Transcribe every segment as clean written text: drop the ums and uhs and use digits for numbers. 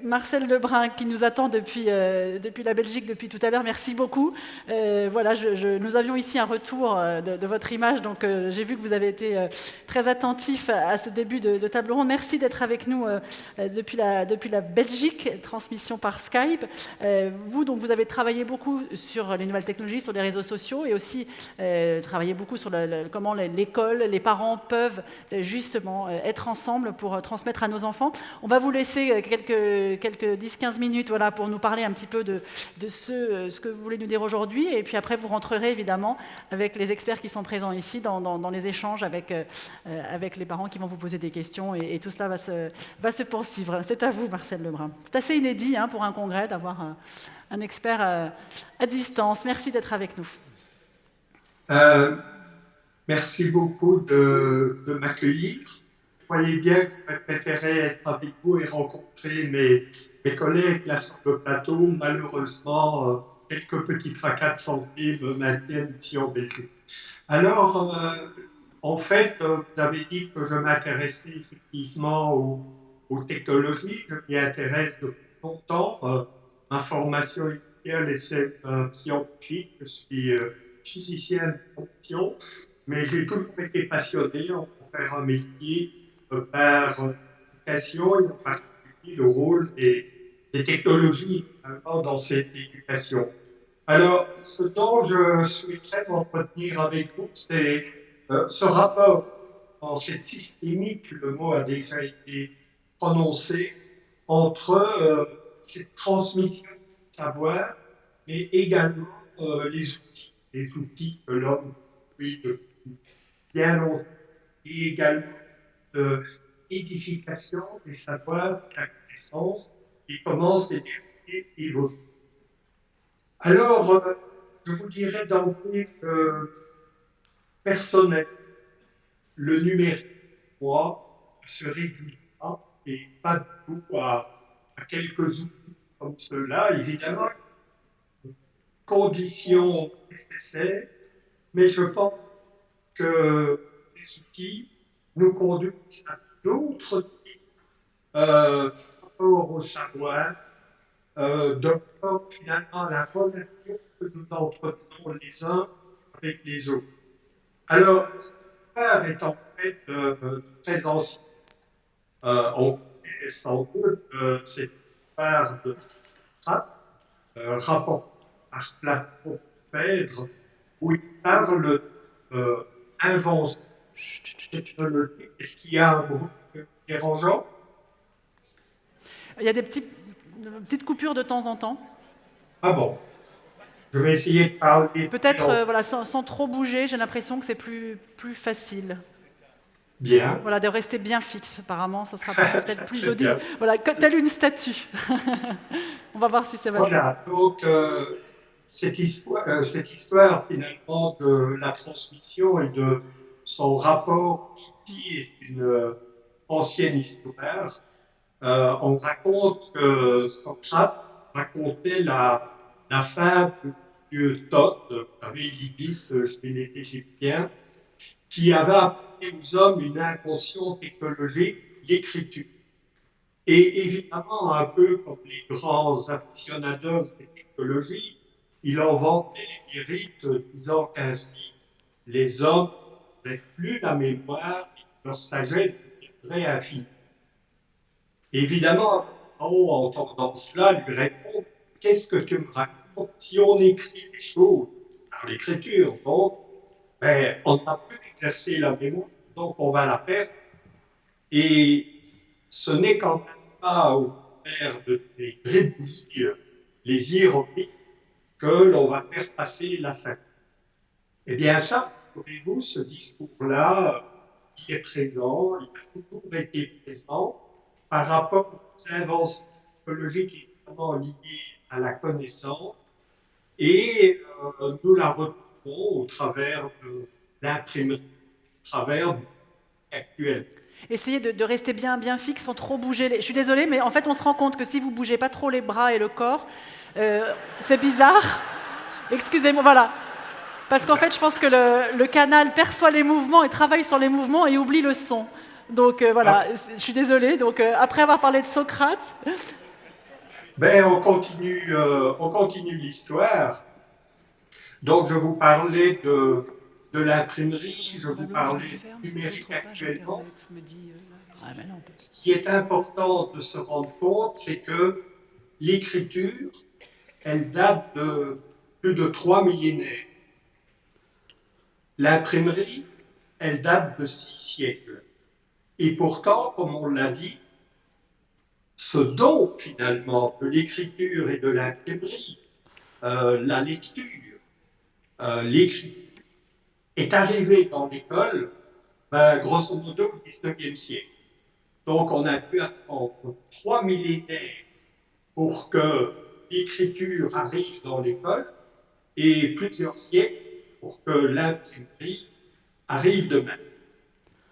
Marcel Lebrun qui nous attend depuis la Belgique depuis tout à l'heure, merci beaucoup. Voilà, nous avions ici un retour de votre image, donc j'ai vu que vous avez été très attentif à ce début de table ronde. Merci d'être avec nous depuis la Belgique, transmission par Skype. Vous avez travaillé beaucoup sur les nouvelles technologies, sur les réseaux sociaux, et aussi travaillé beaucoup sur comment l'école, les parents peuvent justement être ensemble pour transmettre à nos enfants. On va vous laisser quelques 10-15 minutes voilà, pour nous parler un petit peu de ce que vous voulez nous dire aujourd'hui, et puis après vous rentrerez évidemment avec les experts qui sont présents ici dans les échanges avec les parents qui vont vous poser des questions, et tout cela va se poursuivre. C'est à vous, Marcel Lebrun. C'est assez inédit pour un congrès d'avoir un expert à distance. Merci d'être avec nous. Merci beaucoup de m'accueillir. Voyez bien que je préférais être avec vous et rencontrer mes collègues là sur le plateau. Malheureusement, quelques petits tracas de santé me maintiennent ici en Belgique. Alors, en fait, vous avez dit que je m'intéressais effectivement aux technologies. Je m'y intéresse depuis longtemps. Ma formation initiale est celle d'un scientifique. Je suis physicien de formation, mais j'ai toujours été passionné en faire un métier par l'éducation, et en particulier le rôle des technologies dans cette éducation. Alors, ce dont je souhaiterais m'entretenir avec vous, c'est ce rapport en cette systémique, le mot a déjà été prononcé, entre cette transmission de savoir, mais également les outils que l'homme utilise depuis bien longtemps, et également l'édification des savoirs, la connaissance, qui commence à évoluer. Alors, je vous dirais d'emblée que personnellement, le numérique, moi, se réduit pas, et pas du tout à quelques outils comme ceux-là, évidemment, conditions nécessaires, mais je pense que ces outils nous conduisent à d'autres types rapport au savoir, finalement la relation que nous entretenons les uns avec les autres. Alors, ce savoir est en fait très ancien. On connaît sans doute cette part de rapport par Platon Phèdre, où il parle d'invention technologique. Est-ce qu'il y a un mot dérangeant? Il y a des petites coupures de temps en temps. Ah bon, je vais essayer de parler. Peut-être voilà, sans trop bouger, j'ai l'impression que c'est plus facile. Bien. Voilà, de rester bien fixe, apparemment, ça sera peut-être plus audible. Voilà, telle une statue. On va voir si ça va. Voilà, donc cette histoire finalement de la transmission et de son rapport qui est une ancienne histoire. On raconte que Socrate racontait la fable du dieu Thoth, vous savez, l'ibis chez les Égyptiens, qui avait apporté aux hommes une invention technologique, l'écriture. Et évidemment, un peu comme les grands aficionados des technologies, il en vantait les mérites, disant qu'ainsi les hommes n'avaient plus la mémoire et leur sagesse deviendrait infinie. Évidemment, en entendant cela, lui répond: qu'est-ce que tu me racontes? Si on écrit des choses par l'écriture, donc, on n'a plus exercé la mémoire, donc on va la perdre. Et ce n'est quand même pas au travers de les gribouilles, les ironies, que l'on va faire passer la scène. Eh bien, ça, trouvez-vous, ce discours-là, qui est présent, il a toujours été présent, par rapport aux inventions technologiques évidemment liées à la connaissance, et nous la retrouvons au travers de l'imprimerie, au travers du actuel. Essayez de rester bien fixe sans trop bouger. Je suis désolée, mais en fait, on se rend compte que si vous ne bougez pas trop les bras et le corps, c'est bizarre. Excusez-moi, voilà. Parce qu'en fait, je pense que le canal perçoit les mouvements et travaille sur les mouvements et oublie le son. Donc voilà, je suis désolée. Donc après avoir parlé de Socrate, Ben, on continue l'histoire. Donc, je vous parlais de l'imprimerie, je vous Probablement qu'il parlais ferme du ces numérique autres pages actuellement. internet, me dit. Ah, mais non. Ce qui est important de se rendre compte, c'est que l'écriture, elle date de plus de 3 millénaires. L'imprimerie, elle date de 6 siècles. Et pourtant, comme on l'a dit, ce don finalement de l'écriture et de l'imprimerie, la lecture, l'écriture, est arrivé dans l'école, ben, grosso modo, au XIXe siècle. Donc, on a pu attendre 3 millénaires pour que l'écriture arrive dans l'école et plusieurs siècles pour que l'imprimerie arrive de même.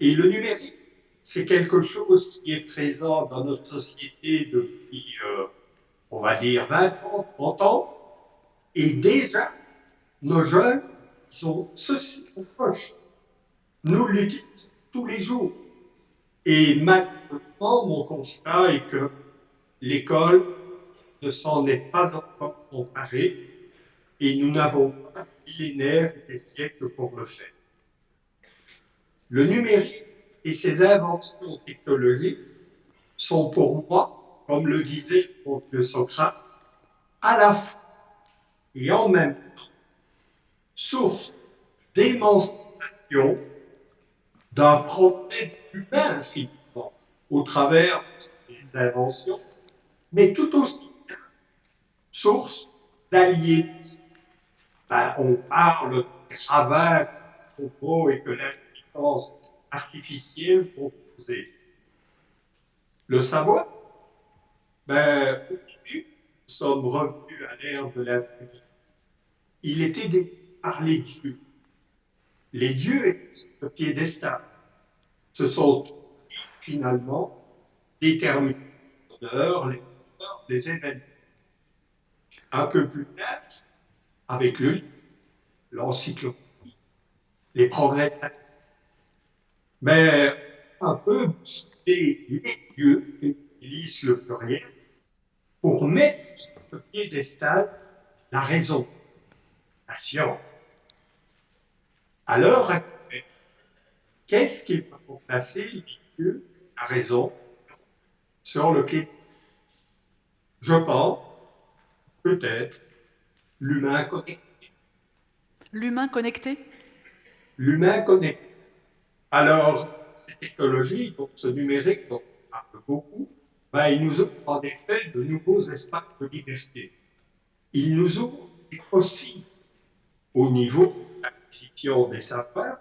Et le numérique, c'est quelque chose qui est présent dans notre société depuis, on va dire, 20 ans, 30 ans, et déjà, nos jeunes sont ceci proches. Nous l'utilisons tous les jours. Et malheureusement, mon constat est que l'école ne s'en est pas encore emparée et nous n'avons pas des millénaires et des siècles pour le faire. Le numérique et ses inventions technologiques sont pour moi, comme le disait mon vieux Socrate, à la fois et en même temps source d'émancipation d'un problème humain finalement au travers de ces inventions, mais tout aussi source d'aliénisme. Ben, on parle de travail, propos et que l'intelligence artificielle proposée. Le savoir, ben, au début, nous sommes revenus à l'ère de l'imprimerie. Il était défini par les dieux. Les dieux étaient sur le piédestal. Ce sont finalement déterminés l'heure, les événements. Un peu plus tard, avec le livre, l'encyclopédie, les progrès. Mais un peu bousculer les dieux, qui utilisent le pluriel, pour mettre sur le piédestal la raison, la science. À l'heure actuelle, qu'est-ce qui peut remplacer les dieux, la raison, sur le piédestal? Je pense, peut-être, l'humain connecté. L'humain connecté? L'humain connecté. Alors, ces technologies, donc ce numérique dont on parle beaucoup, ben, il nous ouvre en effet de nouveaux espaces de liberté. Il nous ouvre aussi au niveau de l'acquisition des savoirs,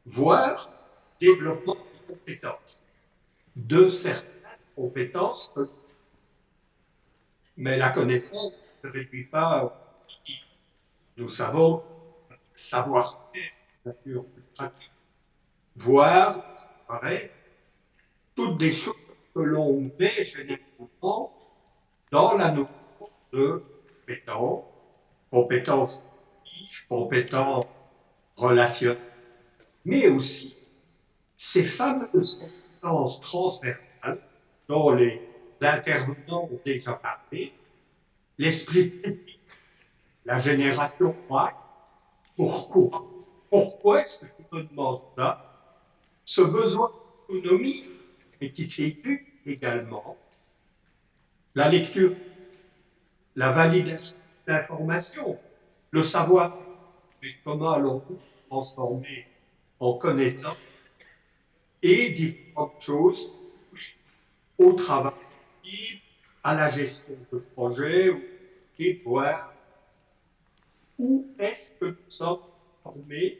voire développement de compétences, de certaines compétences, mais la connaissance ne se réduit pas au cognitif. Nous savons savoir-faire, nature plus pratique, voire, c'est pareil, toutes des choses que l'on met généralement dans la notion de compétence, compétence cognitive, compétence relationnelle, mais aussi ces fameuses compétences transversales dont les intervenants ont déjà parlé, l'esprit critique, la génération Y. Pourquoi? Pourquoi est-ce que je me demande ça? Ce besoin d'autonomie, mais qui s'éduque également, la lecture, la validation d'informations, le savoir, mais comment allons-nous transformer en connaissance et différentes choses au travail, à la gestion de projets, et voir où est-ce que nous sommes formés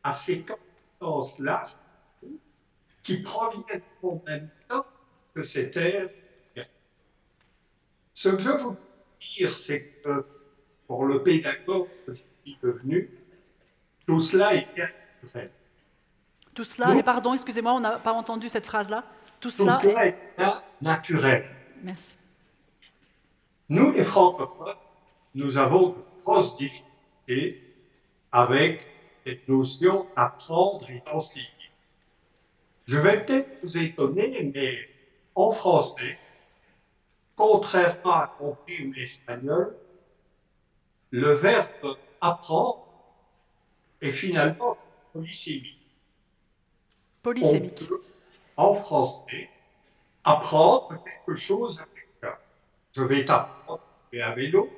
à ces compétences-là qui proviennent en même temps que cette ère. Ce que je veux dire, c'est que pour le pédagogue que je suis devenu, tout cela est bien naturel. Tout cela, et pardon, excusez-moi, on n'a pas entendu cette phrase-là. Tout Tout cela cela est... est bien naturel. Merci. Nous, les francophones, nous avons de grosses difficultés avec cette notion d'apprendre et d'enseigner. Je vais peut-être vous étonner, mais en français, contrairement à l'anglais ou l'espagnol, le verbe apprendre est finalement polysémique. On Polysémique. peut, en français, apprendre quelque chose à quelqu'un. Je vais t'apprendre à faire un vélo,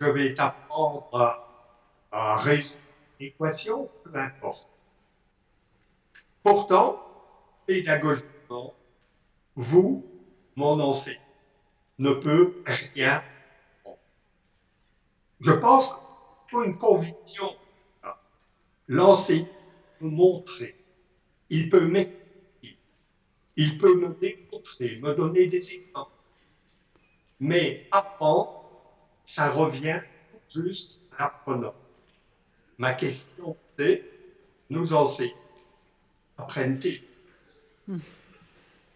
je vais t'apprendre à résoudre une équation, peu importe. Pourtant, pédagogiquement, vous, mon enseignant, ne peut rien apprendre. Je pense qu'il faut une conviction. L'enseignant peut montrer, il peut m'expliquer, il peut me démontrer, me donner des exemples. Mais apprendre, ça revient tout juste à l'apprenant. Ma question c'est, nous enseignants apprennent-ils?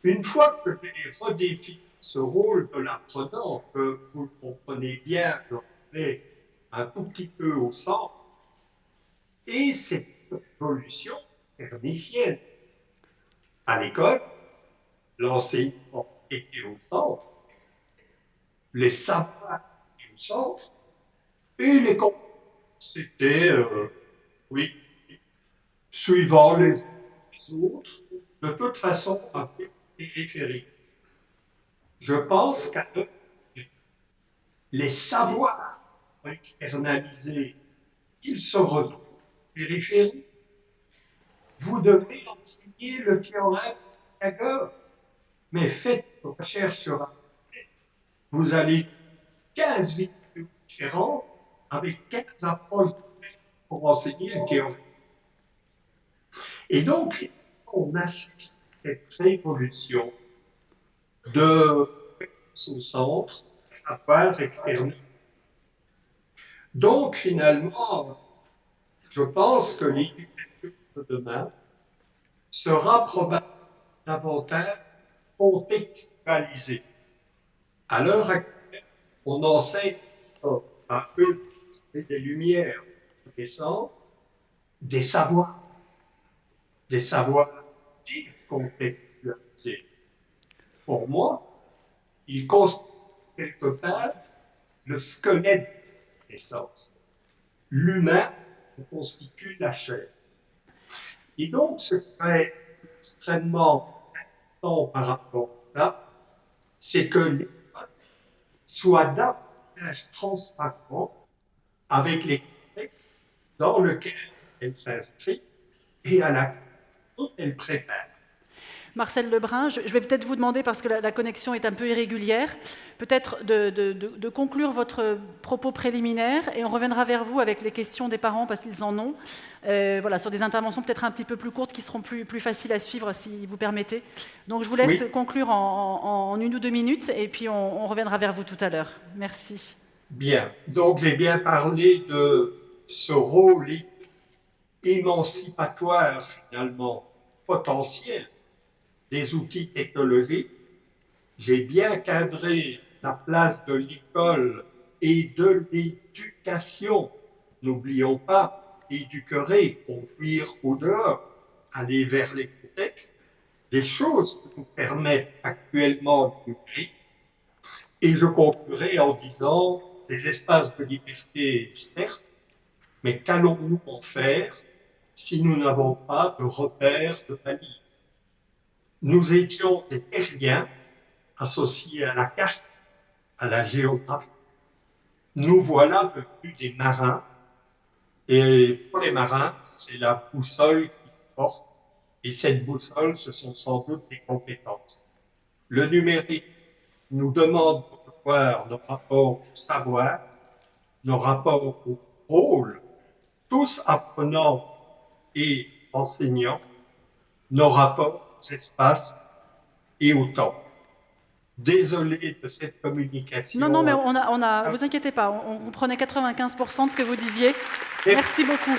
Une fois que j'ai redéfini ce rôle de l'apprenant, que vous le comprenez bien, je remets un tout petit peu au centre, et cette évolution pernicienne. À l'école, l'enseignement était au centre, les savoirs étaient au centre, et les compétences, c'était, oui, suivant les autres, de toute façon, un peu périphérique. Je pense qu'à les savoirs externalisés, ils se retrouvent périphériques. Vous devez enseigner le théorème de Pythagore, mais faites vos recherches sur Internet. Vous allez 15 vidéos différentes avec 15 approches pour enseigner le théorème. Et donc, on assiste à cette révolution de au centre, savoir externe. Donc, finalement, je pense que l'éducation de demain sera probablement davantage contextualisée. À l'heure actuelle, on enseigne un peu des lumières récentes, des savoirs décontextualisés. Pour moi, il constitue quelque part le squelette de l'essence. L'humain constitue la chair. Et donc, ce qui est extrêmement important par rapport à ça, c'est que l'école soit davantage transparente avec les contextes dans lesquels elle s'inscrit et à laquelle elle prépare. Marcel Lebrun, je vais peut-être vous demander, parce que la connexion est un peu irrégulière, peut-être de conclure votre propos préliminaire et on reviendra vers vous avec les questions des parents parce qu'ils en ont. Voilà, sur des interventions peut-être un petit peu plus courtes qui seront plus faciles à suivre si vous permettez. Donc je vous laisse conclure en 1 ou 2 minutes et puis on reviendra vers vous tout à l'heure. Merci. Bien, donc j'ai bien parlé de ce rôle émancipatoire finalement potentiel des outils technologiques. J'ai bien cadré la place de l'école et de l'éducation. N'oublions pas, éduquer, conduire au dehors, aller vers les contextes, des choses que nous permettent actuellement le numérique. Et je conclurai en disant, des espaces de liberté, certes, mais qu'allons-nous en faire si nous n'avons pas de repères de valise? Nous étions des terriens associés à la carte, à la géographie. Nous voilà devenus des marins. Et pour les marins, c'est la boussole qui porte. Et cette boussole, ce sont sans doute des compétences. Le numérique nous demande de voir nos rapports au savoir, nos rapports au rôle, tous apprenants et enseignants, nos rapports aux espaces et au temps. Désolé de cette communication. Non, mais vous inquiétez pas, on comprenait 95% de ce que vous disiez. Merci beaucoup.